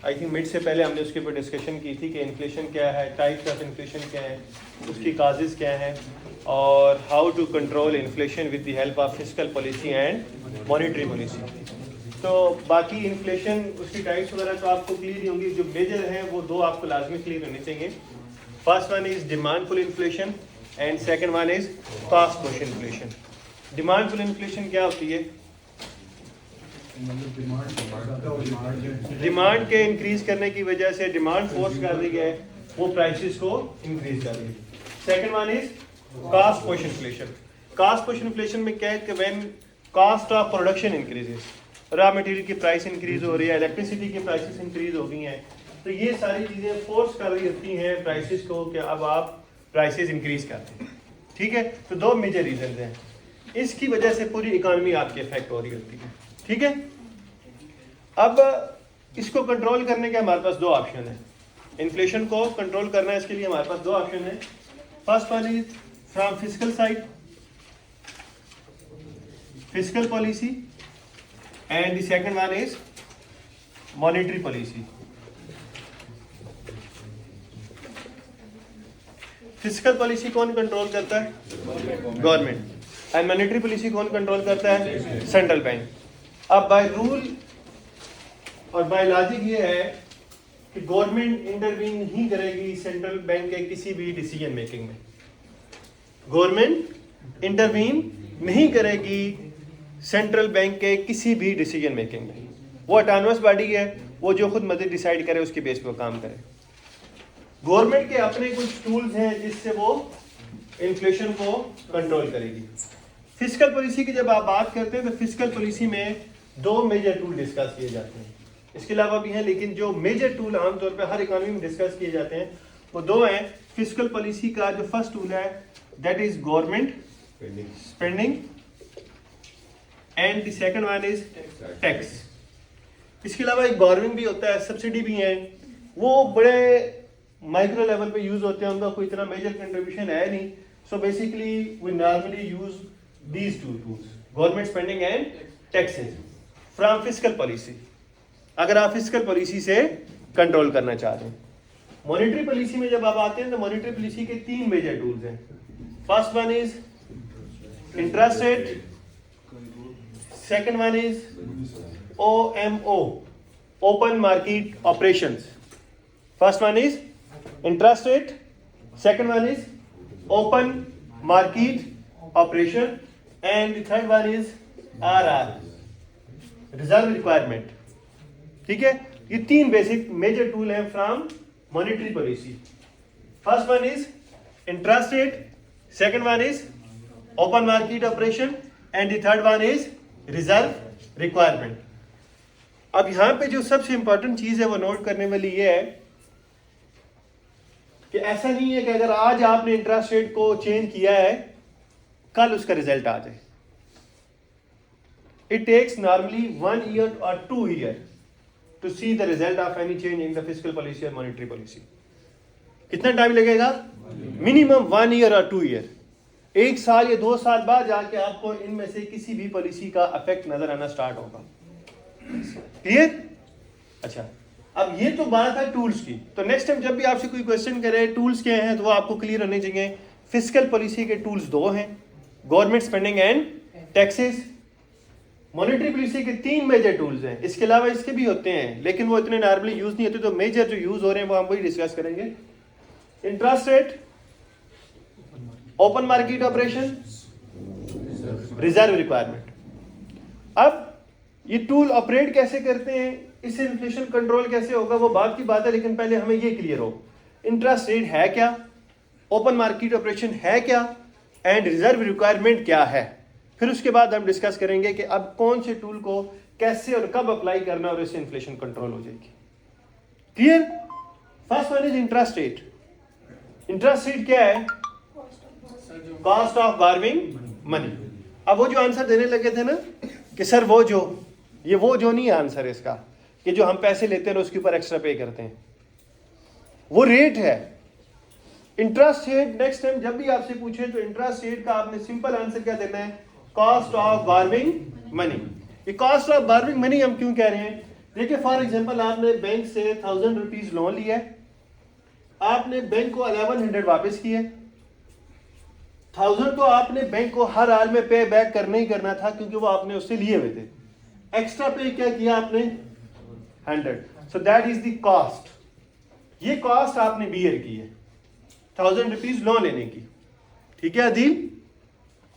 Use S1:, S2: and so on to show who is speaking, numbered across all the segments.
S1: I think mid से पहले हमने उसके ऊपर डिस्कशन की थी कि इन्फ्लेशन क्या है, टाइप्स ऑफ इन्फ्लेशन क्या है, उसकी काजेज़ क्या हैं, और how to control inflation with the help of fiscal policy and monetary policy. तो बाकी इन्फ्लेशन उसकी टाइप्स वगैरह तो आपको क्लियर ही होंगी। जो मेजर हैं वो दो आपको लाजमी क्लियर होने चाहिए। First one is demand pull inflation and second one is cost push inflation. Demand pull inflation क्या होती है? डिमांड के इंक्रीज करने की वजह से डिमांड फोर्स कर रही है, वो प्राइसेस को इंक्रीज कर रही है। Second one is cost push inflation. Cost push inflation में क्या है कि when cost of production increases, raw material की प्राइस इंक्रीज हो रही है, इलेक्ट्रिसिटी की प्राइसेस इंक्रीज हो गई हैं, तो ये सारी चीज़ें फोर्स कर रही होती हैं प्राइसेस को कि अब आप प्राइसेस इंक्रीज करते हैं। ठीक है, तो दो मेजर रीजन हैं, इसकी वजह से पूरी इकॉनमी आपकी इफेक्ट हो रही होती है। ठीक है, अब इसको कंट्रोल करने के हमारे पास दो ऑप्शन है। इन्फ्लेशन को कंट्रोल करना है, इसके लिए हमारे पास दो ऑप्शन है। First one is from fiscal side, fiscal policy, and the second one is monetary policy. Fiscal policy कौन कंट्रोल करता है? गवर्नमेंट। एंड मॉनेटरी पॉलिसी कौन कंट्रोल करता है? Central bank. अब बाय रूल और बाय लॉजिक ये है कि गवर्नमेंट इंटरवीन नहीं करेगी सेंट्रल बैंक के किसी भी डिसीजन मेकिंग में। गवर्नमेंट इंटरवीन नहीं करेगी सेंट्रल बैंक के किसी भी डिसीजन मेकिंग में। वो ऑटोनमस बॉडी है, वो जो खुद मर्जी डिसाइड करे उसके बेस पर काम करे। गवर्नमेंट के अपने कुछ टूल्स हैं जिससे वो इन्फ्लेशन को कंट्रोल करेगी। फिस्कल पॉलिसी की जब आप बात करते हैं तो फिस्कल पॉलिसी में दो मेजर टूल डिस्कस किए जाते हैं। इसके अलावा भी हैं, लेकिन जो मेजर टूल आमतौर पर हर इकोनॉमी में डिस्कस किए जाते हैं वो दो हैं। फिस्कल पॉलिसी का जो फर्स्ट टूल है that is government spending and the second one is tax. इसके अलावा एक बोरोइंग भी होता है, सब्सिडी भी है, वो बड़े माइक्रो लेवल पे यूज होते हैं, उनका कोई इतना मेजर कंट्रीब्यूशन है नहीं। So basically we normally use these two tools, government spending and taxes from fiscal policy, अगर आप फिस्कल पॉलिसी से कंट्रोल करना चाहते हैं। मॉनेटरी पॉलिसी में जब आप आते हैं तो मॉनेटरी पॉलिसी के तीन मेजर टूल्स हैं। First one is interest rate, second one is OMO, open market operations. First one is interest rate, second one is open market operation, and the third one is RR, reserve requirement. ठीक है, ये तीन basic major tool हैं from monetary policy. First one is interest rate, second one is open market operation, and the third one is reserve requirement. अब यहां पे जो सबसे इंपॉर्टेंट चीज है वो नोट करने वाली ये है कि ऐसा नहीं है कि अगर आज आपने इंटरेस्ट रेट को चेंज किया है कल उसका रिजल्ट आ जाए। It takes normally 1 year or 2 years to see the result of any change in the fiscal policy or monetary policy. कितना टाइम लगेगा? Minimum 1 year or 2 year। 1 साल या 2 साल बाद जाके आपको इनमें से किसी भी पॉलिसी का इफेक्ट नजर आना स्टार्ट होगा। क्लियर? अच्छा, अब ये तो बात है टूल्स की। तो नेक्स्ट टाइम जब भी आपसे कोई क्वेश्चन करे टूल्स क्या हैं तो वो आपको क्लियर होने चाहिए। फिस्कल पॉलिसी के टूल्स दो हैं, government spending and taxes. Monetary policy के तीन मेजर टूल्स हैं, इसके अलावा इसके भी होते हैं लेकिन वो इतने नॉर्मली यूज नहीं होते। तो मेजर जो यूज हो रहे हैं वो हम वही डिस्कस करेंगे। Interest rate, open market operation, reserve requirement. अब ये टूल ऑपरेट कैसे करते हैं, इससे इन्फ्लेशन कंट्रोल कैसे होगा वो बात की बात है, लेकिन पहले हमें ये क्लियर हो इंटरेस्ट रेट है क्या, ओपन मार्केट ऑपरेशन है क्या, एंड रिजर्व रिक्वायरमेंट क्या है। फिर उसके बाद हम डिस्कस करेंगे कि अब कौन से टूल को कैसे और कब अप्लाई करना और इससे इन्फ्लेशन कंट्रोल हो जाएगी। Clear? First one is interest rate. Interest rate क्या है? Cost of borrowing money. अब वो जो आंसर देने लगे थे ना कि सर वो जो नहीं है आंसर इसका, कि जो हम पैसे लेते हैं उसके ऊपर एक्स्ट्रा पे करते हैं, वो रेट है। इंटरेस्ट रेट नेक्स्ट टाइम जब भी आपसे पूछे तो इंटरेस्ट रेट का आपने सिंपल आंसर क्या देना है? Cost of borrowing money. ये कॉस्ट ऑफ बारविंग मनी हम क्यों कह रहे हैं देखिए फॉर एग्जांपल आपने बैंक से 1000 रुपीज लोन लिया है, आपने बैंक को 1100 वापस किए। 1000 तो आपने बैंक को हर हाल में पे बैक करना ही करना था क्योंकि वो आपने उससे लिए हुए थे। एक्स्ट्रा पे क्या किया आपने? 100। So that is the cost. ये कॉस्ट आपने बियर की है 1000 रुपीज लोन लेने की। ठीक है अदील,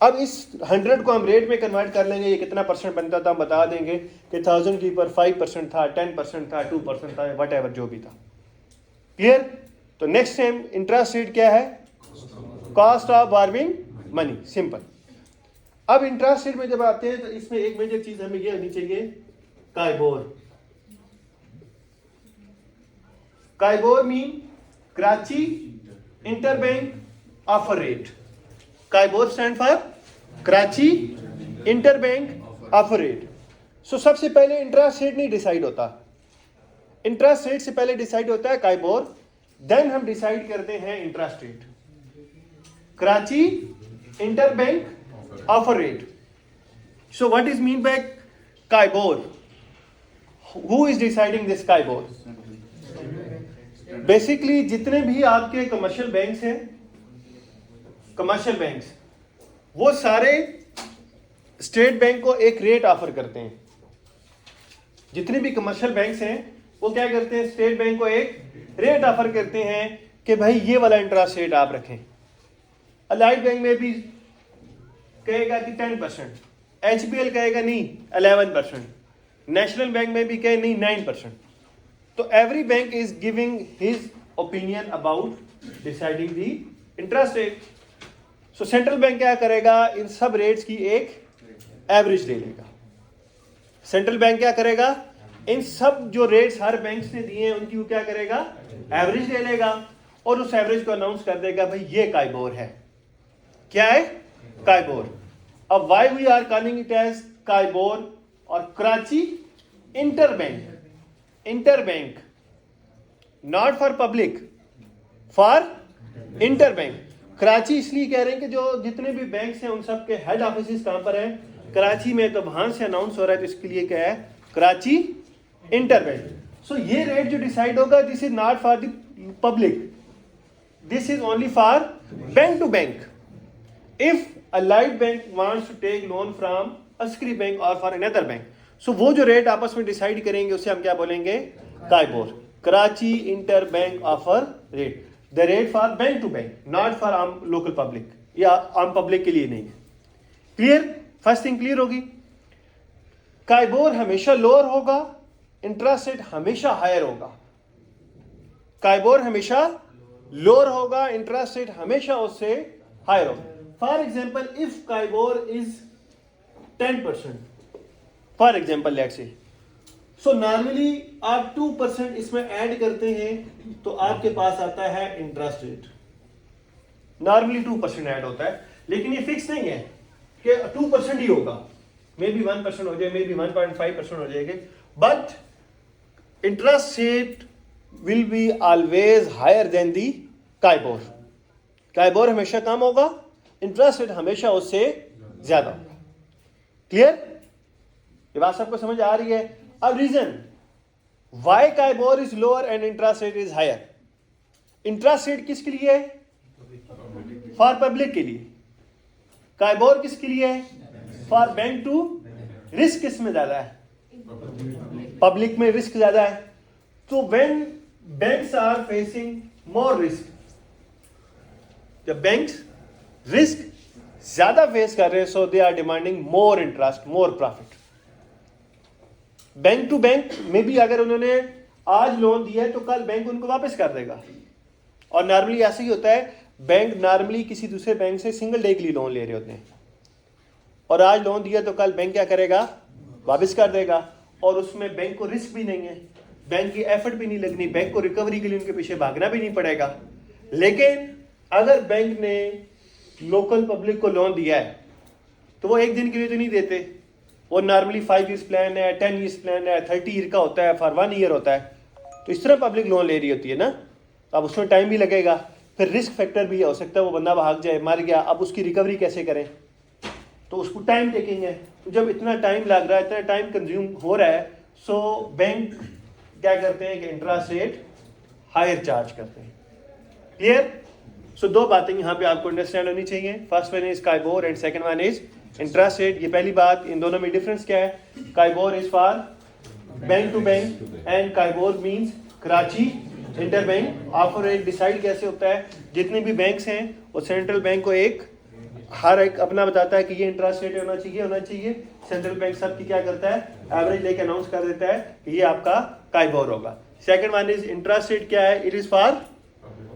S1: अब इस 100 को हम रेट में कन्वर्ट कर लेंगे, ये कितना परसेंट बनता था हम बता देंगे कि 1000 के ऊपर 5% था, 10% था, 2% था, वट एवर जो भी था। क्लियर? तो नेक्स्ट टाइम इंटरेस्ट रेट क्या है? Cost of borrowing money, simple. अब इंटरेस्ट रेट में जब आते हैं तो इसमें एक मेजर चीज हमें ये होनी चाहिए, KIBOR. KIBOR mean Karachi interbank offer rate. KIBOR stand for Karachi interbank offer rate. So सबसे पहले इंटरेस्ट रेट नहीं डिसाइड होता, इंटरेस्ट रेट से पहले डिसाइड होता है काइबोर, देन हम डिसाइड करते हैं interest rate. Karachi interbank offer rate. So what is mean by KIBOR? Who is deciding this KIBOR? Basically जितने भी आपके कमर्शियल बैंक्स हैं, कमर्शियल बैंक्स वो सारे स्टेट बैंक को एक रेट ऑफर करते हैं। जितने भी कमर्शियल बैंक्स हैं वो क्या करते हैं? स्टेट बैंक को एक रेट ऑफर करते हैं कि भाई ये वाला इंटरेस्ट रेट आप रखें। अलाइड बैंक में भी कहेगा कि 10%, एचबीएल कहेगा नहीं 11%, नेशनल बैंक में भी कहे नहीं 9%। तो every bank is giving his opinion about deciding the interest rate. So central bank क्या करेगा? इन सब रेट्स की एक एवरेज ले लेगा। सेंट्रल बैंक क्या करेगा? इन सब जो रेट्स हर बैंक ने दिए हैं उनकी वो क्या करेगा? एवरेज ले लेगा और उस एवरेज को अनाउंस कर देगा भाई ये काइबोर है। क्या है? काइबोर। अब why we are calling it as KIBOR और Karachi interbank. Interbank not for public, for interbank. Karachi इसलिए कह रहे हैं कि जो जितने भी बैंक्स हैं उन सब के हेड ऑफिस कहां पर है? कराची में। तो वहां से अनाउंस हो रहा है तो इसके लिए क्या है? कराची इंटरबैंक। सो ये रेट जो डिसाइड होगा, this is not for the public, this is only for bank to bank. If Allied Bank wants to take loan from Askari Bank और फॉर अनदर बैंक, सो वो जो रेट आपस में डिसाइड करेंगे उसे हम क्या बोलेंगे? KIBOR, Karachi interbank offer rate. The rate for bank to bank, not for आम लोकल पब्लिक, या आम पब्लिक के लिए नहीं है। क्लियर? फर्स्ट थिंग क्लियर होगी। काइबोर हमेशा लोअर होगा, इंटरेस्ट रेट हमेशा हायर होगा। काइबोर हमेशा लोअर होगा, इंटरेस्ट रेट हमेशा उससे हायर होगा। For example if KIBOR is 10%, for example let's say, so normally आप 2% इसमें ऐड करते हैं तो आपके पास आता है इंटरेस्ट रेट। नॉर्मली 2% ऐड होता है, लेकिन ये फिक्स नहीं है कि 2% ही होगा, मे बी 1% हो जाए, मे बी 1.5% हो जाएगा, but interest rate will be always higher than the KIBOR. KIBOR हमेशा कम होगा, इंटरेस्ट रेट हमेशा उससे ज्यादा होगा। क्लियर? ये बात सबको समझ आ रही है? अब reason why KIBOR is lower and interest rate is higher. Interest rate किसके लिए है? फॉर पब्लिक के लिए। काइबोर किसके लिए है? For bank to. रिस्क किसमें ज्यादा है? पब्लिक में रिस्क ज्यादा है। तो when banks are facing more risk, जब बैंक्स रिस्क ज्यादा फेस कर रहे हैं, so they are demanding more interest, more profit. Bank to bank में भी अगर उन्होंने आज लोन दिया है तो कल बैंक उनको वापस कर देगा। और नॉर्मली ऐसा ही होता है, बैंक नॉर्मली किसी दूसरे बैंक से सिंगल डे के लिए लोन ले रहे होते हैं, और आज लोन दिया तो कल बैंक क्या करेगा? वापस कर देगा। और उसमें बैंक को रिस्क भी नहीं है, बैंक की एफर्ट भी नहीं लगनी, बैंक को रिकवरी के लिए उनके पीछे भागना भी नहीं पड़ेगा। लेकिन अगर बैंक ने लोकल पब्लिक को लोन दिया है तो वो एक दिन के लिए तो नहीं देते, वो नॉर्मली 5 ईयर्स प्लान है, 10 ईयर्स प्लान है, 30 ईयर का होता है, फॉर 1 ईयर होता है। तो इस तरह पब्लिक लोन ले रही होती है ना, अब उसमें टाइम भी लगेगा, फिर रिस्क फैक्टर भी हो सकता है वो बंदा भाग जाए, मर गया, अब उसकी रिकवरी कैसे करें? तो उसको टाइम टेकिंग है। तो जब इतना टाइम लग रहा है, इतना टाइम कंज्यूम हो रहा है, सो बैंक क्या करते हैं कि इंटरेस्ट रेट हायर चार्ज करते हैं। क्लियर? सो दो बातें यहाँ पे आपको अंडरस्टैंड होनी चाहिए। First one is KIBOR and second one is interest rate. ये पहली बात। इन दोनों में डिफरेंस क्या है? KIBOR is for bank to bank and KIBOR means Karachi interbank offer rate. Decide कैसे होता है? जितने भी बैंक्स हैं वो सेंट्रल बैंक को हर एक अपना बताता है कि ये इंटरेस्ट रेट होना चाहिए। सेंट्रल बैंक सब की क्या करता है? एवरेज लेके अनाउंस कर देता है कि ये आपका काइबोर होगा। Second one is interest rate क्या है? इट इज फॉर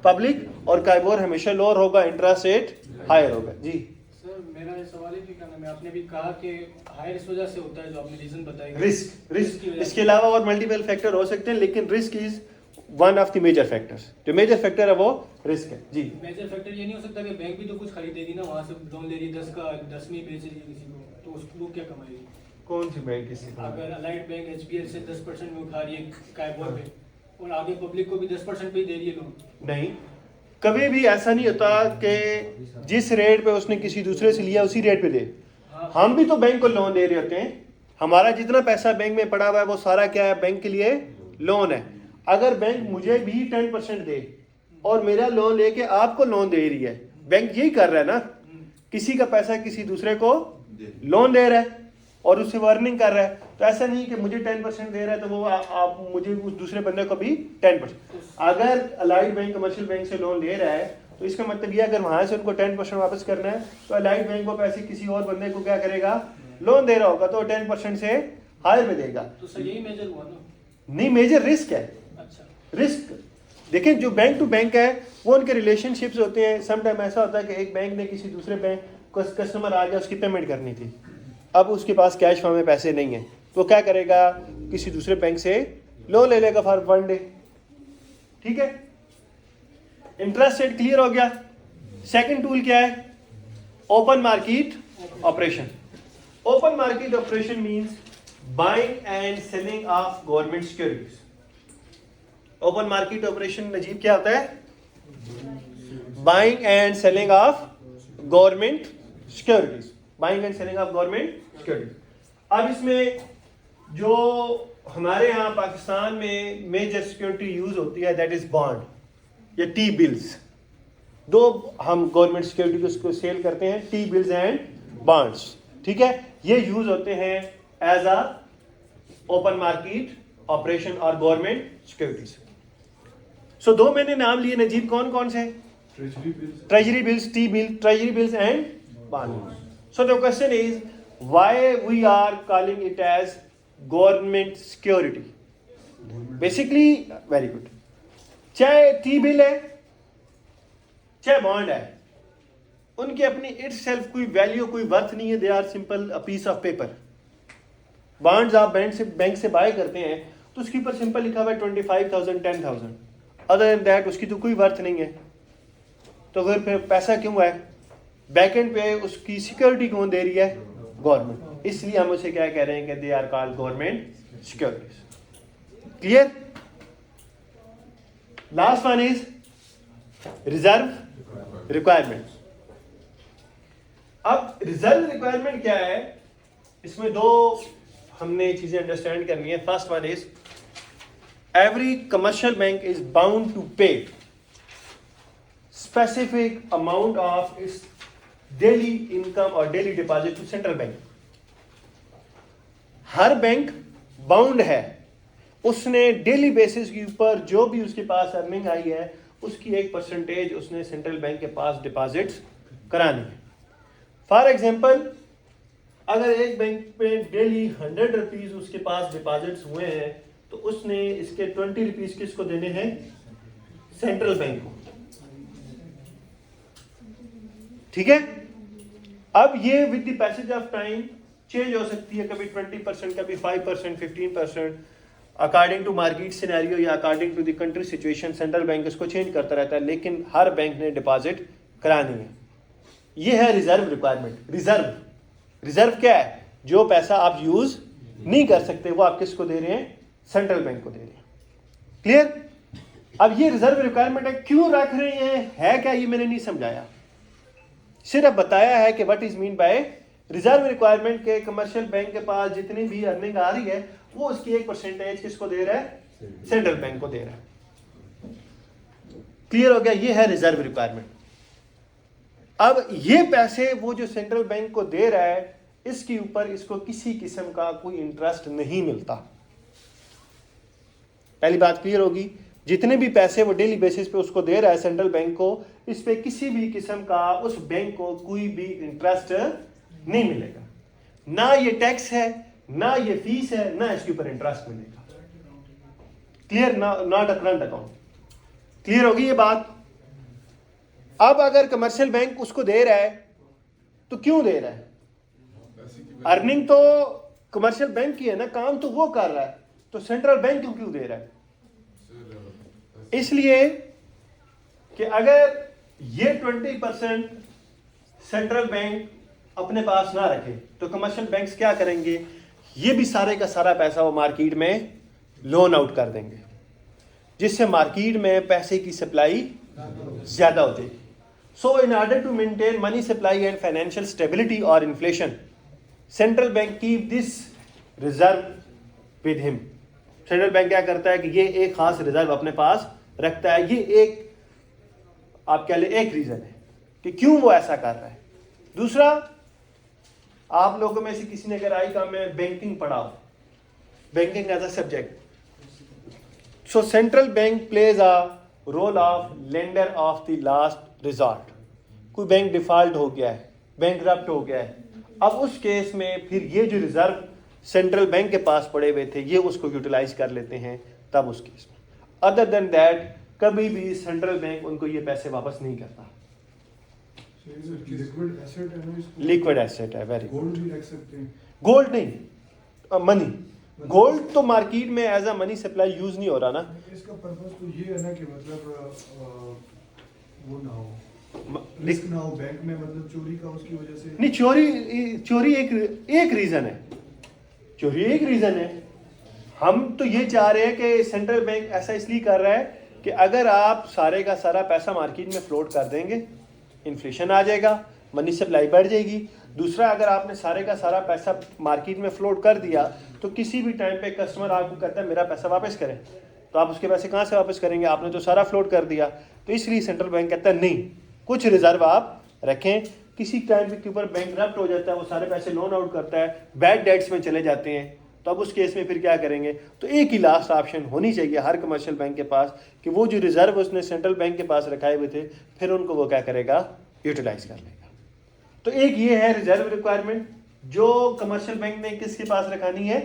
S1: पब्लिक, और काइबोर हमेशा लोअर होगा, इंटरेस्ट रेट हायर होगा। जी
S2: सर, मेरा ये सवाल है कि क्या नाम है, आपने भी कहा कि हायर इस वजह से होता है जो आपने रीजन बताया,
S1: रिस्क। इसके अलावा और मल्टीपल फैक्टर हो सकते हैं, लेकिन risk is one of the major factors. जो मेजर फैक्टर है वो रिस्क है। जी
S2: मेजर फैक्टर ये नहीं हो सकता कि बैंक भी तो कुछ खरीदेगी ना, वहाँ से लोन ले रही 10 का 10 में बेच रही है किसी को, तो उसको वो क्या कमाएगी?
S1: कौन सी बैंक? किसी
S2: अगर अलाइड बैंक HBL से 10% में उठा रही है काइबोर पे और आगे पब्लिक को भी 10% पे ही दे रही है लोन।
S1: नहीं, कभी भी ऐसा नहीं होता कि जिस रेट पे उसने किसी दूसरे से लिया उसी रेट पे दे। हम भी तो बैंक को लोन दे रहे होते हैं। हमारा जितना पैसा बैंक में पड़ा हुआ है वो सारा क्या है? बैंक के लिए लोन है। अगर बैंक मुझे भी 10% दे और मेरा लोन लेके आपको लोन दे रही है, बैंक यही कर रहा है ना, किसी का पैसा किसी दूसरे को लोन दे रहा है और उससे अर्निंग कर रहा है। तो ऐसा नहीं कि मुझे 10% दे रहा है तो वो आप मुझे उस दूसरे बंदे को भी 10%। अगर अलाइड बैंक कमर्शियल बैंक से लोन ले रहा है तो इसका मतलब ये, अगर वहां से उनको 10% वापस करना है तो अलाइड बैंक को पैसे किसी और बंदे को क्या करेगा? लोन दे रहा होगा, तो 10% से हायर में देगा।
S2: तो सर यही मेजर हुआ ना?
S1: नहीं, मेजर रिस्क है।
S2: अच्छा,
S1: रिस्क देखें, जो बैंक टू बैंक है वो उनके रिलेशनशिप्स होते हैं। समटाइम ऐसा होता है कि एक बैंक ने किसी दूसरे बैंक को, कस्टमर आ गया, उसकी पेमेंट करनी थी, अब उसके पास कैश फॉर्म में पैसे नहीं है, तो क्या करेगा? किसी दूसरे बैंक से लोन ले लेगा फॉर 1 डे। ठीक है, इंटरेस्ट रेट क्लियर हो गया। सेकंड टूल क्या है? Open market operation. Open market operation means buying and selling of government securities. Open market operation Najeeb क्या होता है? Buying and selling of government securities. Buying and selling of government securities. अब इसमें जो हमारे यहाँ पाकिस्तान में मेजर सिक्योरिटी यूज होती है दैट इज बॉन्ड या टी बिल्स। दो हम गवर्नमेंट सिक्योरिटी को उसको सेल करते हैं, टी बिल्स एंड बॉन्ड्स। ठीक है, ये यूज होते हैं as a open market operation और गवर्नमेंट सिक्योरिटीज। सो दो मैंने नाम लिए नजीब, कौन कौन से? Treasury bills, T bill, treasury bills and bond. So the question is why we are calling it as government security? Basically very good, चाहे T bill है चाहे बॉन्ड है, उनकी अपनी इट्स सेल्फ कोई वैल्यू, कोई वर्थ नहीं है। They are simple a piece of paper. Bonds आप बैंक से बाय करते हैं तो उसके ऊपर सिंपल लिखा हुआ है 25,000 10,000, अदर देन दैट उसकी तो कोई वर्थ नहीं है। तो फिर पैसा क्यों है? बैकएंड पे उसकी सिक्योरिटी कौन दे रही है? गवर्नमेंट। इसलिए हम उसे क्या कह रहे हैं कि they are called government securities. Clear? Last one is reserve requirement. अब रिजर्व रिक्वायरमेंट क्या है? इसमें दो हमने चीजें अंडरस्टैंड करनी है। First one is every commercial bank is bound to pay specific amount of its daily income or daily deposit to central bank. Her bank bound है, उसने डेली बेसिस के ऊपर जो भी उसके पास अर्निंग आई है उसकी एक परसेंटेज उसने सेंट्रल बैंक के पास डिपॉजिट्स करानी है। फॉर एग्जांपल, अगर एक बैंक पे डेली 100 रुपीज उसके पास डिपॉजिट्स हुए हैं तो उसने इसके 20 रुपीज किसको देने हैं? सेंट्रल बैंक को। ठीक है, अब ये with the passage of time change हो सकती है, कभी 20%, कभी 5%, 15%, अकॉर्डिंग टू मार्केट सिनेरियो या according to the country situation central bank इसको चेंज करता रहता है, लेकिन हर बैंक ने डिपॉजिट करानी है। ये है रिजर्व रिक्वायरमेंट। रिजर्व क्या है? जो पैसा आप यूज नहीं कर सकते वो आप किसको दे रहे हैं? सेंट्रल बैंक को दे रहे हैं। क्लियर? अब ये रिजर्व रिक्वायरमेंट है, क्यों रख रहे हैं, है क्या, ये मैंने नहीं समझाया, सिर्फ बताया है कि what is mean by reserve requirement के कमर्शियल बैंक के पास जितनी भी अर्निंग आ रही है वो उसकी एक परसेंटेज किसको दे रहा है? सेंट्रल बैंक को दे रहा है। क्लियर हो गया? ये है रिजर्व रिक्वायरमेंट। अब ये पैसे वो जो सेंट्रल बैंक को दे रहा है, इसके ऊपर इसको किसी किस्म का कोई इंटरेस्ट नहीं मिलता। पहली बात क्लियर होगी? जितने भी पैसे वो डेली बेसिस पे उसको दे रहा है सेंट्रल बैंक को, इस पे किसी भी किस्म का उस बैंक को कोई भी इंटरेस्ट नहीं मिलेगा। ना ये टैक्स है, ना ये फीस है, ना इसके ऊपर इंटरेस्ट मिलेगा। Clear? Not a current account. Clear होगी ये बात? अब अगर कमर्शियल बैंक उसको दे रहा है तो क्यों दे रहा है? अर्निंग तो कमर्शियल बैंक की है ना, काम तो वो कर रहा है, तो सेंट्रल बैंक क्यों दे रहा है? इसलिए कि अगर ये 20% सेंट्रल बैंक अपने पास ना रखे तो कमर्शियल बैंक्स क्या करेंगे? ये भी सारे का सारा पैसा वो मार्केट में लोन आउट कर देंगे, जिससे मार्केट में पैसे की सप्लाई ज्यादा हो जाएगी। So in order to maintain money supply and financial stability और inflation, central bank keep this reserve with him. Central bank क्या करता है कि ये एक खास रिजर्व अपने पास रखता है। ये एक आप कह ले एक रीजन है कि क्यों वो ऐसा कर रहा है। दूसरा, आप लोगों में से किसी ने अगर आई काम में बैंकिंग पढ़ा हो, banking as a subject, so central bank plays a role of lender of the last resort. कोई बैंक डिफॉल्ट हो गया है, बैंकरप्ट हो गया है, अब उस केस में फिर ये जो रिजर्व सेंट्रल बैंक के पास पड़े हुए थे ये उसको यूटिलाइज कर लेते हैं तब उस केस में। अदर देन दैट कभी भी सेंट्रल बैंक उनको ये पैसे वापस नहीं करता। लिक्विड एसेट है। वेरी
S3: गोल्ड भी रख सकते हैं?
S1: गोल्ड नहीं, मनी। गोल्ड तो मार्केट में as a money supply use नहीं हो रहा ना।
S3: इसका पर्पस तो ये है ना कि मतलब वो ना हो, रिस्क ना हो बैंक में, मतलब चोरी का उसकी वजह से
S1: नहीं। चोरी एक रीजन है। चोरी एक रीजन है। हम तो ये चाह रहे हैं कि सेंट्रल बैंक ऐसा इसलिए कर रहा है कि अगर आप सारे का सारा पैसा मार्केट में फ्लोट कर देंगे, इन्फ्लेशन आ जाएगा, मनी सप्लाई बढ़ जाएगी। दूसरा, अगर आपने सारे का सारा पैसा मार्केट में फ्लोट कर दिया तो किसी भी टाइम पे कस्टमर आपको कहता है मेरा पैसा वापस करें, तो आप उसके पैसे कहाँ से वापस करेंगे? आपने तो सारा फ्लोट कर दिया। तो इसलिए सेंट्रल बैंक कहता है नहीं, कुछ रिजर्व आप रखें। किसी टाइम के ऊपर बैंक करप्ट हो जाता है, वो सारे पैसे लोन आउट करता है, बैड डेट्स में चले जाते हैं, तो अब उस केस में फिर क्या करेंगे? तो एक ही लास्ट ऑप्शन होनी चाहिए हर कमर्शियल बैंक के पास कि वो जो रिजर्व उसने सेंट्रल बैंक के पास रखाए हुए थे फिर उनको वो क्या करेगा? यूटिलाइज कर लेगा। तो एक ये है रिजर्व रिक्वायरमेंट जो कमर्शियल बैंक ने किसके पास रखानी है।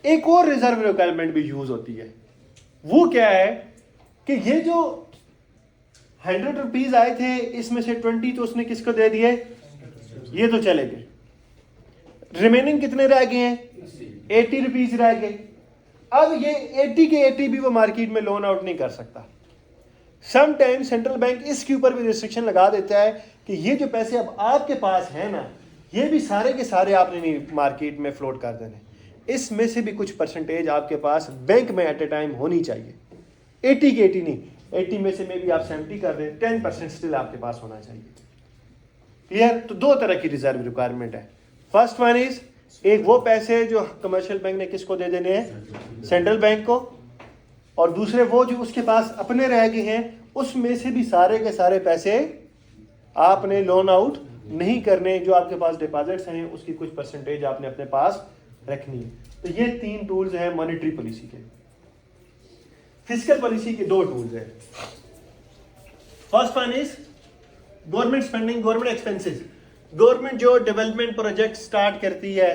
S1: एक और रिजर्व रिक्वायरमेंट भी यूज होती है, वो क्या है कि ये जो 100 रुपीज आए थे इसमें से 20 तो उसने किसको दे दिए? ये तो चले गए। रिमेनिंग कितने रह गए हैं? 80 रुपीज रह गए। अब ये 80 के 80 भी वो मार्केट में लोन आउट नहीं कर सकता। समटाइम सेंट्रल बैंक इसके ऊपर भी रिस्ट्रिक्शन लगा देता है कि ये जो पैसे अब आपके पास है ना, ये भी सारे के सारे आपने नहीं मार्केट में फ्लोट कर देने, इसमें से भी कुछ परसेंटेज आपके पास बैंक में एट ए टाइम होनी चाहिए। 80 के 80 नहीं, 80 में से में भी आप 70 कर दें, 10% स्टिल आपके पास होना चाहिए। क्लियर? तो दो तरह की रिजर्व रिक्वायरमेंट है। फर्स्ट वन इज एक वो पैसे जो कमर्शियल बैंक ने किसको दे देने हैं? सेंट्रल बैंक को। और दूसरे वो जो उसके पास अपने रह गए हैं, उसमें से भी सारे के सारे पैसे आपने लोन आउट नहीं करने, जो आपके पास डिपॉजिट्स हैं उसकी कुछ परसेंटेज आपने अपने पास रखनी है। तो ये 3 टूल्स हैं मॉनेटरी पॉलिसी के। फिस्कल पॉलिसी के 2 टूल्स हैं। First one is government spending, government expenses. Government जो डेवलपमेंट प्रोजेक्ट स्टार्ट करती है,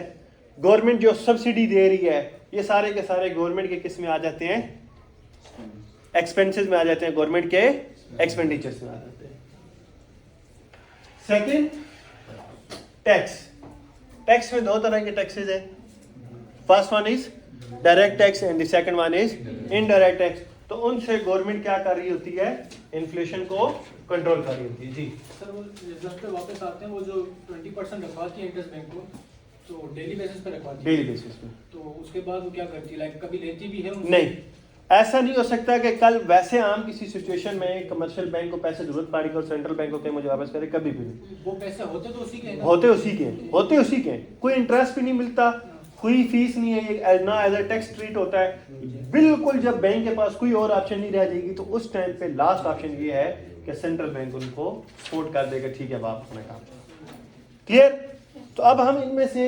S1: गवर्नमेंट जो सब्सिडी दे रही है, ये सारे के सारे गवर्नमेंट के किस में आ जाते हैं? एक्सपेंसेस में आ जाते हैं, गवर्नमेंट के एक्सपेंडिचर्स में आ जाते हैं। Second, tax. टैक्स में 2 तरह के टैक्सेस हैं। First one is direct tax and the second one is indirect tax. तो उनसे गवर्नमेंट क्या कर रही होती है? इन्फ्लेशन को कंट्रोल कर रही होती है। जी
S2: सर, वो रिजर्व पे वापस आते हैं, वो जो 20% रखवाती है इंटरेस्ट बैंक को, तो डेली बेसिस पे रखवाती है।
S1: डेली बेसिस पे।
S2: तो उसके बाद वो क्या करती है? लाइक कभी लेती भी है उनसे?
S1: नहीं, ऐसा नहीं हो सकता कि कल वैसे आम किसी सिचुएशन में कमर्शियल बैंक को पैसे जरूरत पड़ी और सेंट्रल बैंक को कहे मुझे वापस करे, कभी भी नहीं।
S2: वो पैसे होते तो उसी के हैं ना?
S1: होते उसी के हैं, होते उसी के हैं। कोई इंटरेस्ट भी नहीं मिलता, कोई फीस नहीं है, ये ना एज अ टैक्स ट्रीट होता है। बिल्कुल जब बैंक के पास कोई और ऑप्शन नहीं रह जाएगी तो उस टाइम पे लास्ट ऑप्शन ये है कि सेंट्रल बैंक उनको सपोर्ट कर देगा, ठीक है आप अपना काम। क्लियर? तो अब हम इनमें से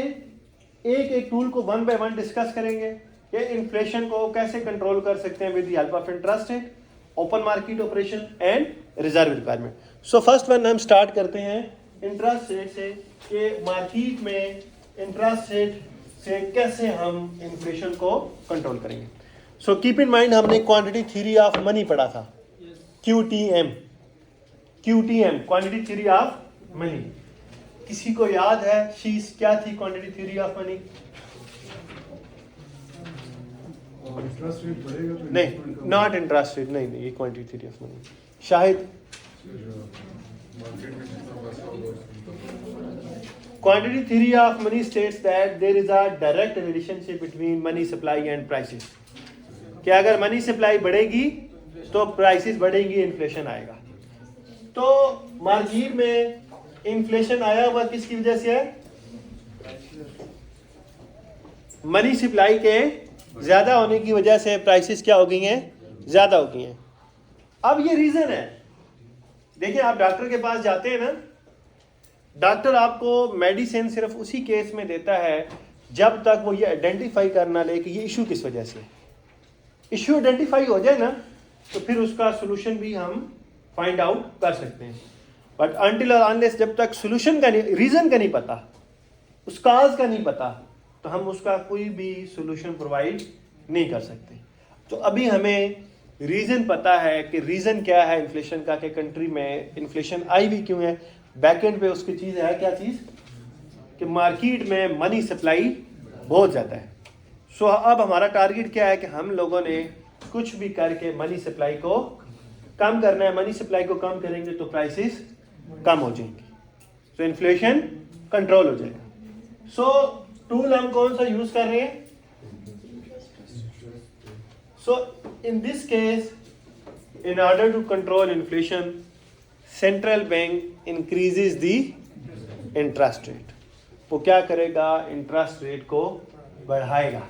S1: एक एक टूल को वन बाय वन डिस्कस करेंगे कि इन्फ्लेशन को कैसे कंट्रोल कर सकते हैं with the help of interest rate, open market operation and reserve requirement. So first one हम स्टार्ट करते हैं इंटरेस्ट रेट से कि मार्केट में इंटरेस्ट रेट से कैसे हम इन्फ्लेशन को कंट्रोल करेंगे। सो कीप इन माइंड हमने क्वांटिटी थ्योरी ऑफ मनी पढ़ा था, QTM quantity theory of money. किसी को याद है शीज क्या थी quantity theory of money?
S3: Interest rate बढ़ेगा तो
S1: नहीं, नॉट इंटरेस्ट रेट, नहीं ये quantity theory of money. Shahid quantity theory of money states that there is a direct relationship between money supply and prices, कि अगर मनी सप्लाई बढ़ेगी तो prices बढ़ेंगी, इन्फ्लेशन आएगा। तो मार्केट में इन्फ्लेशन आया हुआ किसकी वजह से है? मनी सप्लाई के ज्यादा होने की वजह से प्राइसेस क्या हो गई हैं? ज्यादा हो गई हैं। अब ये रीजन है, देखिए आप डॉक्टर के पास जाते हैं ना, डॉक्टर आपको मेडिसिन सिर्फ उसी केस में देता है जब तक वो ये आइडेंटिफाई करना ले कि ये इशू किस वजह से। इशू आइडेंटिफाई हो जाए ना तो फिर उसका सोल्यूशन भी हम फाइंड आउट कर सकते हैं। बट अनटिल और अनलेस जब तक सोल्यूशन का नहीं, रीजन का नहीं पता, उस काज का नहीं पता, तो हम उसका कोई भी सोल्यूशन प्रोवाइड नहीं कर सकते। तो अभी हमें रीजन पता है कि रीजन क्या है इन्फ्लेशन का, कि कंट्री में इन्फ्लेशन आई भी क्यों है। बैकएंड पे उसकी चीज है क्या चीज? कि मार्केट में मनी सप्लाई बहुत ज्यादा है। सो अब हमारा टारगेट क्या है कि हम लोगों ने कुछ भी करके मनी सप्लाई को कम करना है। मनी सप्लाई को कम करेंगे तो प्राइसेस कम हो जाएंगी, तो इन्फ्लेशन कंट्रोल हो जाएगा। सो टूल हम कौन सा यूज कर रहे हैं? So in this case, in order to control inflation, central bank increases the interest rate. वो क्या करेगा? इंटरेस्ट रेट को बढ़ाएगा,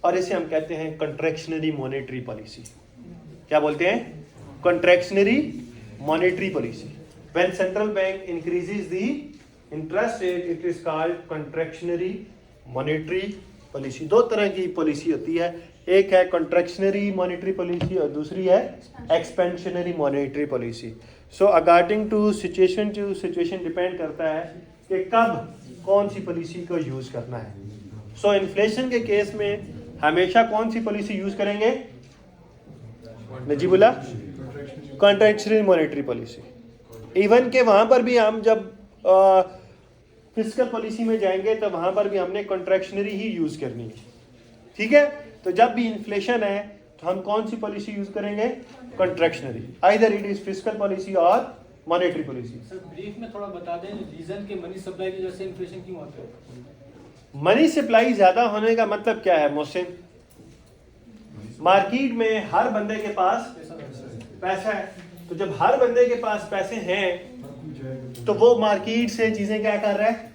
S1: और इसे हम कहते हैं कंट्रैक्शनरी मॉनेटरी पॉलिसी। क्या बोलते हैं? Contractionary monetary policy. When central bank increases the interest rate, it is called contractionary monetary policy। दो तरह की पॉलिसी होती है, एक है कॉन्ट्रैक्शनरी मॉनेटरी पॉलिसी और दूसरी है expansionary monetary policy. So according to situation depend करता है कि कब कौन सी पॉलिसी को यूज करना है। सो इन्फ्लेशन के केस में हमेशा कौन सी पॉलिसी यूज करेंगे? Najibullah, contractionary monetary policy. Even के वहां पर भी हम जब फिस्कल पॉलिसी में जाएंगे तो वहां पर भी हमने कॉन्ट्रैक्शनरी ही यूज करनी है, ठीक है। तो जब भी इन्फ्लेशन है तो हम कौन सी पॉलिसी यूज करेंगे? Contractionary, either it is fiscal policy और मॉनेटरी पॉलिसी।
S2: सर ब्रीफ में थोड़ा बता दें रीजन के मनी सप्लाई की वजह से इन्फ्लेशन क्यों होता है?
S1: मनी सप्लाई ज्यादा होने का मतलब क्या है मोहसिन? मार्केट में हर बंदे के पास पैसा है, तो जब हर बंदे के पास पैसे हैं तो वो मार्केट से चीजें क्या कर रहा है?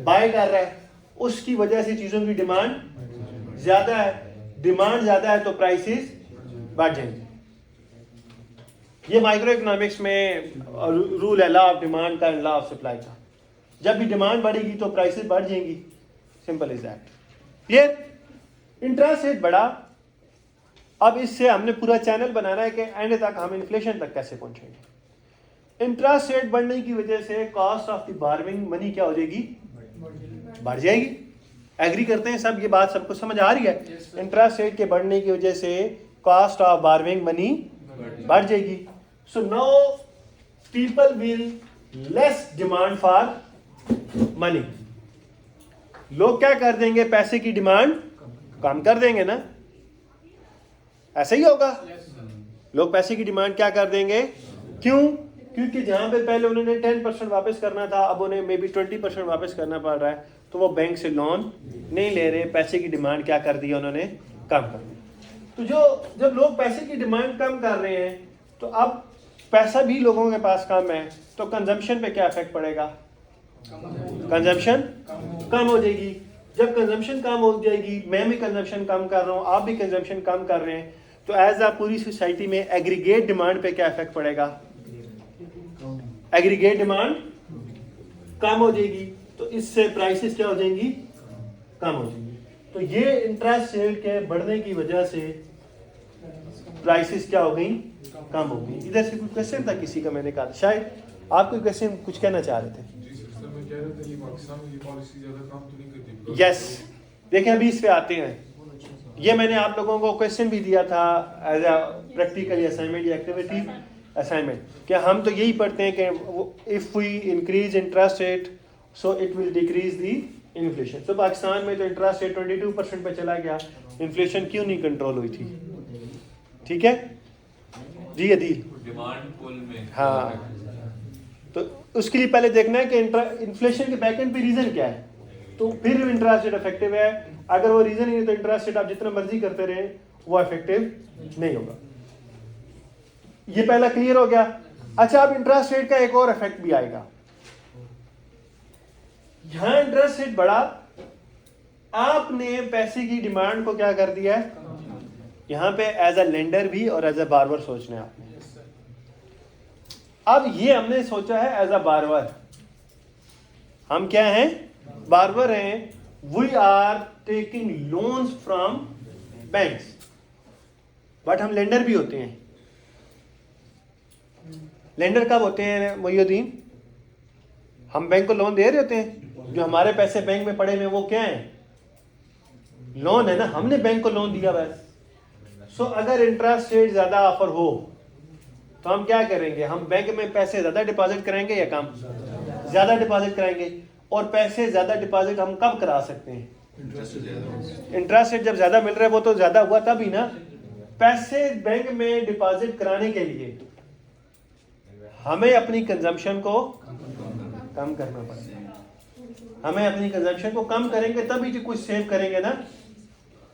S1: बाय कर रहा है। उसकी वजह से चीजों की डिमांड ज्यादा है, डिमांड ज्यादा है तो प्राइसेस बढ़ जाएंगे। ये माइक्रो इकोनॉमिक्स में रूल है, लॉ ऑफ डिमांड का, लॉ ऑफ सप्लाई का। जब भी डिमांड बढ़ेगी तो प्राइसेस बढ़ जाएंगी, simple is that. Clear? Interest rate बढ़ा, अब इससे हमने पूरा चैनल बनाना है कि एंड तक हम इन्फ्लेशन तक कैसे पहुंचेंगे। इंटरेस्ट रेट बढ़ने की वजह से कॉस्ट ऑफ द बारविंग मनी क्या हो जाएगी? बढ़ जाएगी। एग्री करते हैं सब? ये बात सबको समझ आ रही है? इंटरेस्ट रेट के बढ़ने की वजह से कॉस्ट ऑफ बारविंग मनी बढ़ जाएगी। So now people will less demand for money. लोग क्या कर देंगे? पैसे की डिमांड कम कर देंगे ना, ऐसा ही होगा। लोग पैसे की डिमांड क्या कर देंगे? क्यों? क्योंकि जहां पे पहले उन्होंने 10% वापस करना था, अब उन्हें मे बी 20% वापस करना पड़ रहा है, तो वो बैंक से लोन नहीं ले रहे। पैसे की डिमांड क्या कर दी उन्होंने? कम कर दी। तो जब लोग पैसे की डिमांड कम कर रहे हैं तो अब पैसा भी लोगों के पास कम है, तो कंजम्पशन पे क्या इफेक्ट पड़ेगा? कंजम्पशन कम हो जाएगी। जब कंजम्पशन कम हो जाएगी, मैं भी कंजम्पशन कम कर रहा हूँ, आप भी कंजम्पशन कम कर रहे हैं, तो एज आ पूरी सोसाइटी में एग्रीगेट डिमांड पे क्या इफेक्ट पड़ेगा? एग्रीगेट डिमांड कम हो जाएगी, तो इससे प्राइसेस क्या हो जाएंगी? कम हो जाएंगी। तो ये इंटरेस्ट रेट के बढ़ने की वजह से प्राइसेस क्या हो गई? कम हो गई। इधर से कोई क्वेश्चन था किसी का? मैंने कहा शायद आप कोई क्वेश्चन कुछ कहना चाह रहे थे।
S4: जी सर, सर मैं कह रहा था ये पाकिस्तान में ये पॉलिसी ज़्यादा काम तो नहीं करती।
S1: यस, देखें अभी इस पे आते हैं। ये मैंने आप लोगों को क्वेश्चन भी दिया था एज अ प्रैक्टिकल असाइनमेंट या एक्टिविटी असाइनमेंट, कि हम तो यही पढ़ते हैं कि if we increase interest rate so it will decrease the inflation. तो पाकिस्तान में तो इंटरेस्ट रेट 22% पे चला गया, इन्फ्लेशन क्यों नहीं कंट्रोल हुई थी? ठीक है जी अदील?
S4: डिमांड पुल में
S1: हाँ, तो उसके लिए पहले देखना है कि इन्फ्लेशन के बैकएंड पे रीजन क्या है, तो फिर इंटरेस्ट रेट इफेक्टिव है। अगर वो रीजन ही नहीं तो इंटरेस्ट रेट आप जितना मर्जी करते रहे वो इफेक्टिव नहीं होगा। ये पहला क्लियर हो गया। अच्छा, अब इंटरेस्ट रेट का एक और इफेक्ट भी आएगा। यहां इंटरेस्ट रेट बढ़ा, आपने पैसे की डिमांड को क्या कर दिया है? यहां पे एज अ लेंडर भी और एज अ बारवर सोचना है आपने। अब ये हमने सोचा है एज अ बारवर, हम क्या हैं? बारवर हैं। We are taking loans from banks, but हम लेंडर भी होते हैं। लेंडर कब होते हैं मोहिउद्दीन? हम बैंक को लोन दे रहे होते हैं, जो हमारे पैसे बैंक में पड़े हुए वो क्या है? लोन है ना, हमने बैंक को लोन दिया बस। सो अगर इंटरेस्ट रेट ज्यादा ऑफर हो तो हम क्या करेंगे? हम बैंक में पैसे ज्यादा डिपॉजिट कराएंगे या कम? ज्यादा डिपॉजिट कराएंगे। और पैसे ज्यादा डिपॉजिट हम कब करा सकते हैं? इंटरेस्ट रेट जब ज्यादा मिल रहा है, वो तो ज्यादा हुआ तब ही ना। पैसे बैंक में डिपॉजिट कराने के लिए हमें अपनी कंजम्पशन को कम करना पड़ेगा। हमें अपनी कंजम्पशन को कम करेंगे तभी तो कुछ सेव करेंगे ना।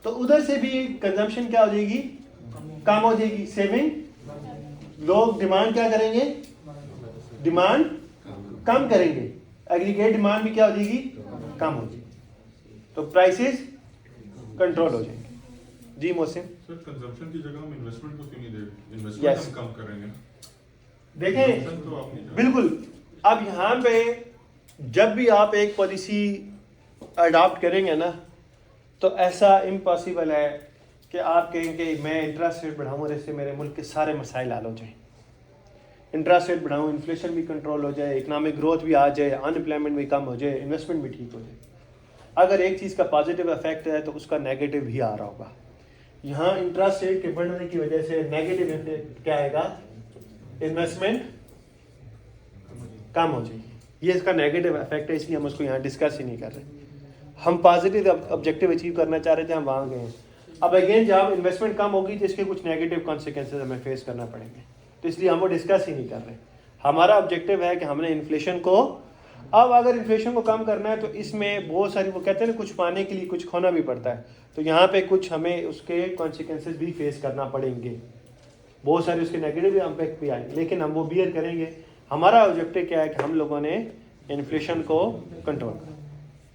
S1: तो उधर से भी कंजम्पशन क्या हो जाएगी? कम हो जाएगी, सेविंग। लोग डिमांड क्या करेंगे? डिमांड कम करेंगे, एग्रीगेट डिमांड भी क्या हो जाएगी? कम हो जाएगी, तो प्राइसेस कंट्रोल हो जाएंगे। जी मोहसिन?
S4: सर कंजम्पशन की जगह हम इन्वेस्टमेंट को क्यों नहीं दे रहे? Investment
S1: Yes.
S4: हम कम कर रहे हैं।
S1: देखें
S4: Consumption तो आप नहीं कर रहे।
S1: बिल्कुल। अब यहाँ पे जब भी आप एक पॉलिसी अडॉप्ट करेंगे ना, तो ऐसा इम्पॉसिबल है कि आप कहेंगे मैं इंटरेस्ट रेट बढ़ाऊँ और इससे मेरे मुल्क के सारे मसाइल हल हो जाएं। इंटरेस्ट रेट बढ़ाऊँ, इन्फ्लेशन भी कंट्रोल हो जाए, इकनॉमिक ग्रोथ भी आ जाए, अनएम्प्लॉयमेंट भी कम हो जाए, इन्वेस्टमेंट भी ठीक हो जाए। अगर एक चीज़ का पॉजिटिव इफेक्ट है तो उसका नेगेटिव भी आ रहा होगा। यहाँ इंटरेस्ट रेट के बढ़ने की वजह से नेगेटिव इफेक्ट क्या आएगा? इन्वेस्टमेंट कम हो जाएगी। ये इसका नेगेटिव इफेक्ट है, इसलिए हम उसको यहाँ डिस्कस ही नहीं कर रहे। हम पॉजिटिव ऑब्जेक्टिव अचीव करना चाह रहे थे, हम वहाँ गए हैं। अब अगेन जब इन्वेस्टमेंट कम होगी तो इसके कुछ नेगेटिव कॉन्सिक्वेंसेज हमें फेस करना पड़ेंगे, तो इसलिए हम वो डिस्कस ही नहीं कर रहे। हमारा ऑब्जेक्टिव है कि हमने इन्फ्लेशन को, अब अगर इन्फ्लेशन को कम करना है तो इसमें बहुत सारी, वो कहते हैं ना, कुछ पाने के लिए कुछ खोना भी पड़ता है। तो यहाँ पे कुछ हमें उसके कॉन्सिक्वेंसेज भी फेस करना पड़ेंगे, बहुत सारे उसके नेगेटिव इम्पैक्ट भी आएंगे, लेकिन हम वो बियर करेंगे। हमारा ऑब्जेक्टिव क्या है कि हम लोगों ने इन्फ्लेशन को कंट्रोल करना।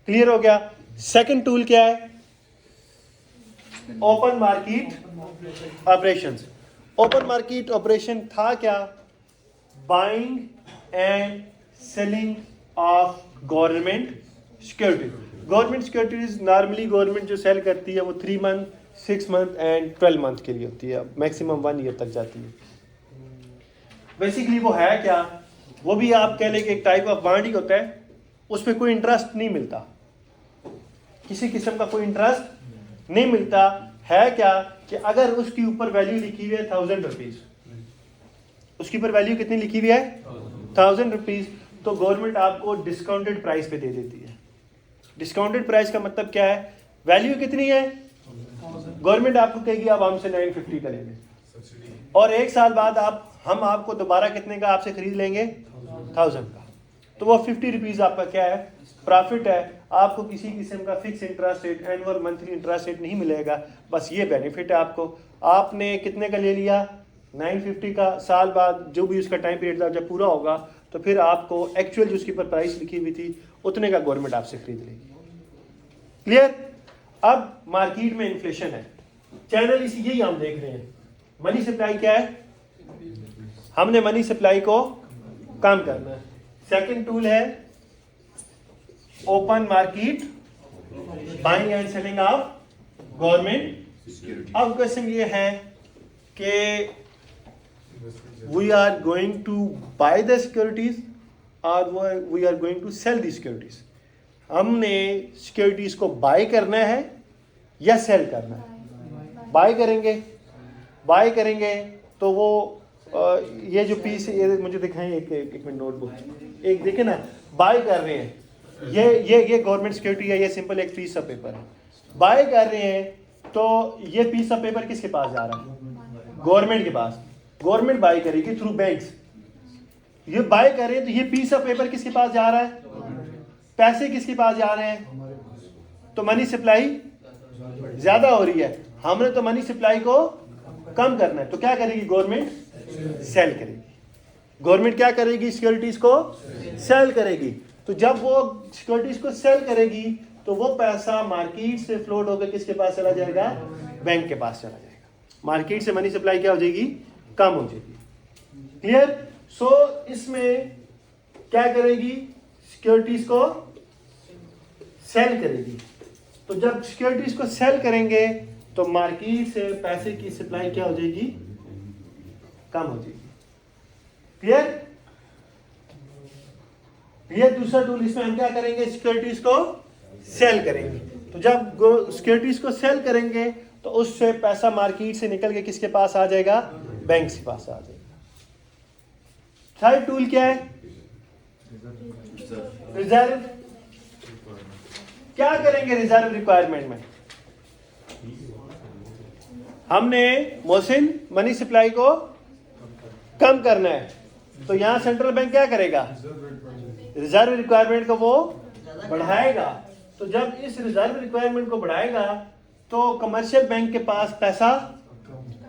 S1: क्लियर हो गया? सेकंड टूल क्या है? Open market operations. Open market operation था क्या? Buying and selling of government securities. Government securities normally government जो सेल करती है वो 3 मंथ, 6 मंथ एंड 12 मंथ के लिए होती है, मैक्सिमम 1 ईयर तक जाती है। बेसिकली वो है क्या? वो भी आप कह लें कि एक टाइप ऑफ बॉन्ड ही होता है, उस पर कोई इंटरेस्ट नहीं मिलता, किसी किस्म का कोई इंटरेस्ट नहीं मिलता। है क्या कि अगर उसके ऊपर वैल्यू लिखी हुई है 1000 रुपीज, उसके ऊपर वैल्यू कितनी लिखी हुई है? 1000 रुपीज, तो गवर्नमेंट आपको डिस्काउंटेड प्राइस पे दे देती है। डिस्काउंटेड प्राइस का मतलब क्या है? वैल्यू कितनी है? गवर्नमेंट आपको कहेगी आप हमसे 950 का लेंगे, और 1 साल बाद हम आपको दोबारा कितने का आपसे खरीद लेंगे? 1000 का। तो वो 50 रुपीज आपका क्या है? प्रॉफिट है। आपको किसी किस्म का fix interest rate, annual monthly interest rate नहीं मिलेगा। बस ये बेनिफिट है आपको। आपने कितने का ले लिया? 950 का। साल बाद जो भी उसका टाइम पीरियड था जब पूरा होगा तो फिर आपको एक्चुअल जो उसके ऊपर प्राइस लिखी हुई थी उतने का गवर्नमेंट आपसे खरीद लेगी। क्लियर? अब मार्केट में इन्फ्लेशन है, चैनल इसी यही हम देख रहे हैं। मनी सप्लाई क्या है? हमने मनी सप्लाई को कम करना है। सेकंड टूल है open market buying and selling of government. अब क्वेश्चन ये है कि we are going to buy the securities और we are going to sell the securities. हमने सिक्योरिटीज को बाय करना है या सेल करना है? बाय करेंगे तो वो ये जो पीस, ये मुझे दिखाएं एक मिनट नोटबुक, एक देखें ना, बाय कर रहे हैं, ये गवर्नमेंट सिक्योरिटी है, ये सिंपल एक पीस ऑफ पेपर है। बाय कर रहे हैं तो ये पीस ऑफ पेपर किसके पास जा रहा है? गवर्नमेंट के पास। गवर्नमेंट बाय करेगी थ्रू बैंक्स। ये बाय कर रहे हैं तो ये पीस ऑफ पेपर किसके पास जा रहा है? पैसे किसके पास जा रहे हैं? तो मनी सप्लाई ज्यादा हो रही है, हमने तो मनी सप्लाई को कम करना है। तो क्या करेगी गवर्नमेंट? सेल करेगी। गवर्नमेंट क्या करेगी? सिक्योरिटीज को सेल करेगी। तो जब वो सिक्योरिटीज को सेल करेगी तो वो पैसा मार्केट से फ्लोट होकर किसके पास चला जाएगा? बैंक के पास चला जाएगा। मार्केट से मनी सप्लाई क्या हो जाएगी? कम हो जाएगी। क्लियर? सो इसमें क्या करेगी? सिक्योरिटीज को सेल करेगी। तो जब सिक्योरिटीज को सेल करेंगे तो मार्केट से पैसे की सप्लाई क्या हो जाएगी? कम हो जाएगी। क्लियर? ये दूसरा टूल, इसमें हम क्या करेंगे? सिक्योरिटीज को सेल करेंगे। तो जब सिक्योरिटीज को सेल करेंगे तो उससे पैसा मार्केट से निकल के किसके पास आ जाएगा? बैंक के पास आ जाएगा। थर्ड टूल क्या है? रिजर्व। क्या करेंगे रिजर्व रिक्वायरमेंट में? हमने मोहसिन मनी सप्लाई को कम करना है, तो यहां सेंट्रल बैंक क्या करेगा? रिजर्व रिक्वायरमेंट को वो बढ़ाएगा। तो जब इस रिजर्व रिक्वायरमेंट को बढ़ाएगा तो कमर्शियल बैंक के पास पैसा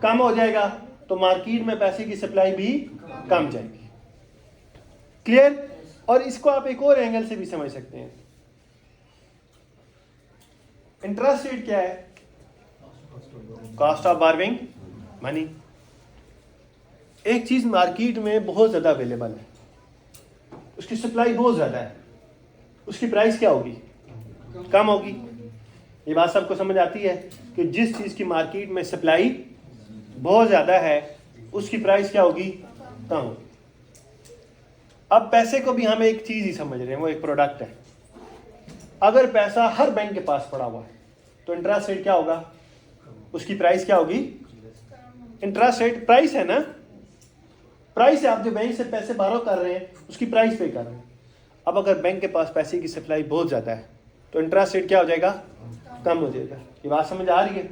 S1: कम हो जाएगा, तो मार्केट में पैसे की सप्लाई भी कम जाएगी। क्लियर? और इसको आप एक और एंगल से भी समझ सकते हैं। इंटरेस्ट रेट क्या है? Cost of borrowing money. एक चीज मार्केट में बहुत ज्यादा अवेलेबल है, उसकी सप्लाई बहुत ज्यादा है, उसकी प्राइस क्या होगी? कम होगी। ये बात सबको समझ आती है कि जिस चीज की मार्केट में सप्लाई बहुत ज्यादा है उसकी प्राइस क्या होगी? कम होगी। अब पैसे को भी हम एक चीज ही समझ रहे हैं, वो एक प्रोडक्ट है। अगर पैसा हर बैंक के पास पड़ा हुआ है तो इंटरेस्ट रेट क्या होगा? उसकी प्राइस क्या होगी? इंटरेस्ट रेट प्राइस है ना, प्राइस है। आप जो बैंक से पैसे बारो कर रहे हैं उसकी प्राइस पे कर रहे हैं। अब अगर बैंक के पास पैसे की सप्लाई बहुत ज्यादा है तो इंटरेस्ट रेट क्या हो जाएगा? कम हो जाएगा। ये बात समझ आ रही है?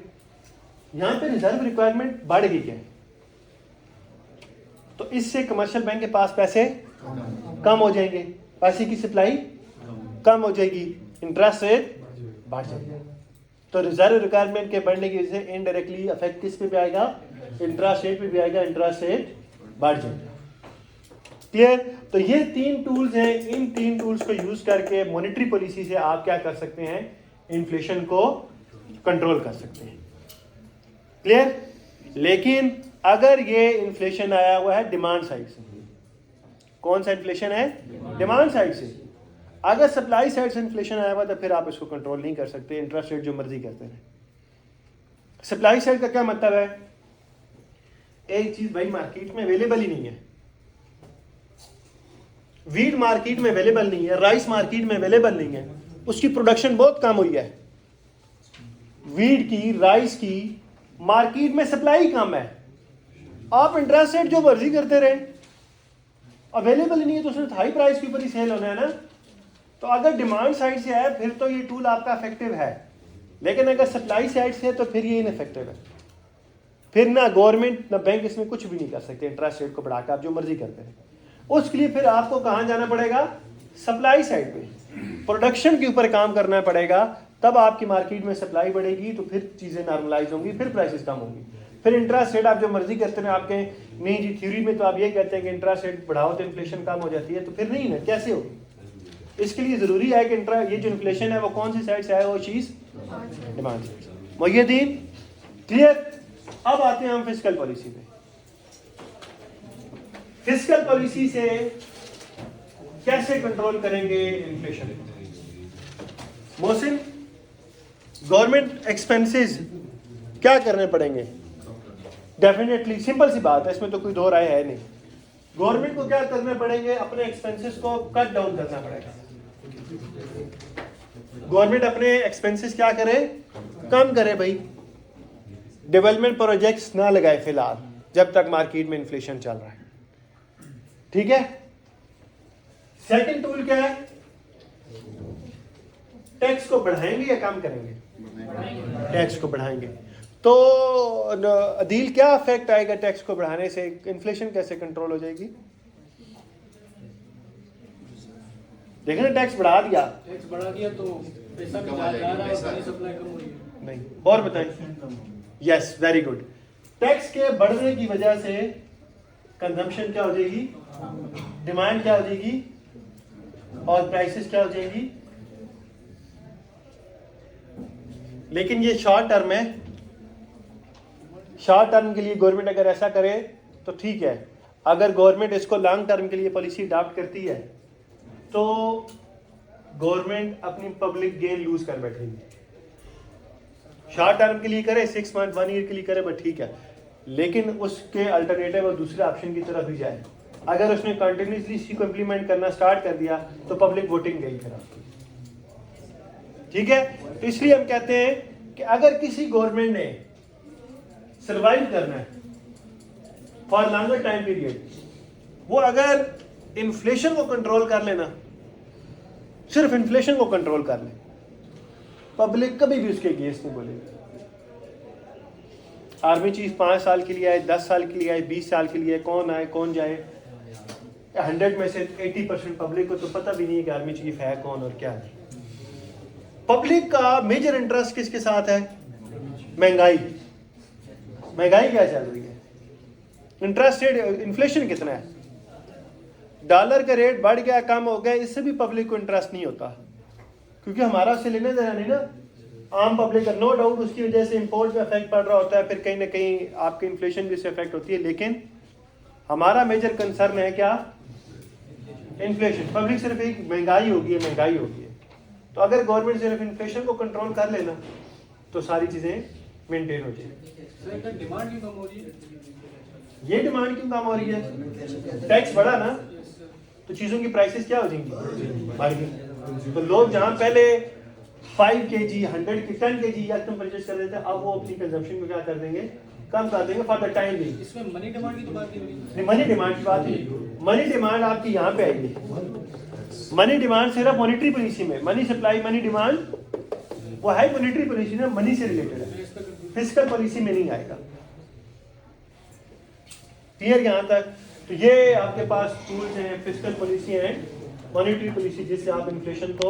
S1: यहां पे रिजर्व रिक्वायरमेंट बढ़ गई है, तो इससे कमर्शियल बैंक के पास पैसे कम हो जाएंगे, पैसे की सप्लाई कम हो जाएगी, इंटरेस्ट रेट बढ़ जाएगा। तो रिजर्व रिक्वायरमेंट के बढ़ने की वजह से इनडायरेक्टली इफेक्ट किस पे भी आएगा? इंटरेस्ट रेट पे भी आएगा, इंटरेस्ट रेट बढ़ जाएगा। क्लियर? तो ये तीन टूल्स हैं। इन तीन टूल्स को यूज करके मॉनेटरी पॉलिसी से आप क्या कर सकते हैं? इन्फ्लेशन को कंट्रोल कर सकते हैं। क्लियर? लेकिन अगर ये इन्फ्लेशन आया हुआ है डिमांड साइड से, कौन सा इन्फ्लेशन है? डिमांड साइड से। अगर सप्लाई साइड से इन्फ्लेशन आया हुआ तो फिर आप इसको कंट्रोल नहीं कर सकते, इंटरेस्ट रेट जो मर्जी करते हैं। सप्लाई साइड का क्या मतलब है? एक चीज भाई मार्केट में अवेलेबल ही नहीं है, वीट मार्केट में अवेलेबल नहीं है, राइस मार्केट में अवेलेबल नहीं है, उसकी प्रोडक्शन बहुत कम हुई है। वीट की, राइस की मार्केट में सप्लाई कम है, आप इंटरेस्ट रेट जो मर्जी करते रहे, अवेलेबल ही नहीं है तो उसने हाई प्राइस के ऊपर ही सेल होना है ना। तो अगर डिमांड साइड से है फिर तो ये टूल आपका इफेक्टिव है, लेकिन अगर सप्लाई साइड से है तो फिर ये इनइफेक्टिव है। फिर ना गवर्नमेंट ना बैंक इसमें कुछ भी नहीं कर सकते, इंटरेस्ट रेट को बढ़ाकर आप जो मर्जी करते हैं। उसके लिए फिर आपको कहाँ जाना पड़ेगा? सप्लाई साइड पे, प्रोडक्शन के ऊपर काम करना पड़ेगा, तब आपकी मार्केट में सप्लाई बढ़ेगी, तो फिर चीजें नॉर्मलाइज होंगी, फिर प्राइसेस कम होंगी। फिर इंटरेस्ट रेट आप जो मर्जी करते हैं, आपके नहीं जी थ्योरी में तो आप ये कहते हैं कि इंटरेस्ट रेट बढ़ाओ तो इन्फ्लेशन कम हो जाती है, तो फिर नहीं ना, कैसे होगी? इसके लिए ज़रूरी है कि ये जो इन्फ्लेशन है वो कौन सी साइड से आए, वो चीज़ डिमांड साइड से। मोहिउद्दीन क्लियर? अब आते हैं हम फिस्कल पॉलिसी पे। फिस्कल पॉलिसी से कैसे कंट्रोल करेंगे इन्फ्लेशन? मोहसिन, गवर्नमेंट एक्सपेंसेस क्या करने पड़ेंगे? डेफिनेटली सिंपल सी बात है, इसमें तो कोई दो राय है नहीं। गवर्नमेंट को क्या करने पड़ेंगे? अपने एक्सपेंसेस को कट डाउन करना पड़ेगा। गवर्नमेंट अपने एक्सपेंसेस क्या करे? कम करे भाई। डेवलपमेंट प्रोजेक्ट्स ना लगाए फिलहाल, जब तक मार्केट में इन्फ्लेशन चल रहा है। ठीक है? सेकंड टूल क्या है? टैक्स को बढ़ाएंगे या कम करेंगे? टैक्स को बढ़ाएंगे। तो अदील, क्या इफेक्ट आएगा टैक्स को बढ़ाने से? इन्फ्लेशन कैसे कंट्रोल हो जाएगी? देखिए ना, टैक्स बढ़ा दिया
S2: तो पैसा भी जा रहा है और पानी सप्लाई कम हो रही है।
S1: नहीं, और बताएं। Yes, very good. टैक्स के बढ़ने की वजह से कंजम्पशन क्या हो जाएगी? डिमांड क्या हो जाएगी? और प्राइसेस क्या हो जाएगी? लेकिन ये शॉर्ट टर्म है। शॉर्ट टर्म के लिए गवर्नमेंट अगर ऐसा करे तो ठीक है। अगर गवर्नमेंट इसको लॉन्ग टर्म के लिए पॉलिसी अडॉप्ट करती है तो गवर्नमेंट अपनी पब्लिक गेन लूज कर बैठेगी। शॉर्ट टर्म के लिए करे, 6 मंथ 1 ईयर के लिए करे, बट ठीक है, लेकिन उसके अल्टरनेटिव और दूसरे ऑप्शन की तरफ ही जाए। अगर उसने कंटिन्यूसली इसी को इम्प्लीमेंट करना स्टार्ट कर दिया तो पब्लिक वोटिंग गई फिर। ठीक है? तो इसलिए हम कहते हैं कि अगर किसी गवर्नमेंट ने सर्वाइव करना है फॉर लॉन्गर टाइम पीरियड, वो अगर इन्फ्लेशन को कंट्रोल कर लेना, सिर्फ इन्फ्लेशन को कंट्रोल कर ले, पब्लिक कभी भी उसके अगेंस्ट नहीं बोलेगी। आर्मी चीफ 5 साल के लिए आए, 10 साल के लिए आए, 20 साल के लिए, कौन आए कौन जाए, 100 में से 80% पब्लिक को तो पता भी नहीं है कि आर्मी चीफ है कौन और क्या है। पब्लिक का मेजर इंटरेस्ट किसके साथ है? महंगाई। महंगाई क्या चल रही है? इंटरेस्ट रेट, इन्फ्लेशन कितना है? डॉलर का रेट बढ़ गया, कम हो गया, इससे भी पब्लिक को इंटरेस्ट नहीं होता, क्योंकि हमारा उससे लेने देना नहीं ना। आम पब्लिक का नो डाउट उसकी वजह से इंपोर्ट पे इफेक्ट पड़ रहा होता है, फिर कहीं ना कहीं आपकी इन्फ्लेशन भी इससे इफेक्ट होती है, लेकिन हमारा मेजर कंसर्न है क्या? इन्फ्लेशन। पब्लिक सिर्फ एक महंगाई होगी है, महंगाई होगी है। तो अगर गवर्नमेंट सिर्फ इन्फ्लेशन को कंट्रोल कर लेना तो सारी चीजें मेंटेन हो जाएगी।
S2: डिमांड क्यों कम हो रही है?
S1: ये डिमांड क्यों कम हो रही है? टैक्स बढ़ा ना, तो चीजों की प्राइसेस क्या हो जाएंगी? बढ़ गई। तो लोग जहां पहले 5 kg 100 की 10 kg या तुम परचेज कर देते हैं, अब वो अपनी कंजम्पशन को क्या कर देंगे? कम कर देंगे फॉर द टाइम बीइंग।
S2: इसमें मनी डिमांड की तो बात नहीं हो रही।
S1: नहीं, मनी डिमांड की बात नहीं। मनी डिमांड आपकी यहाँ पे आएगी। मनी डिमांड सिर्फ मॉनेटरी पॉलिसी में, मनी सप्लाई मनी डिमांड वो है मॉनेटरी पॉलिसी में, मनी से रिलेटेड है, फिस्कल पॉलिसी में नहीं आएगा। क्लियर यहाँ तक? तो ये आपके पास टूल्स हैं, फिस्कल पॉलिसी है, मॉनेटरी पॉलिसी, जिससे आप इन्फ्लेशन को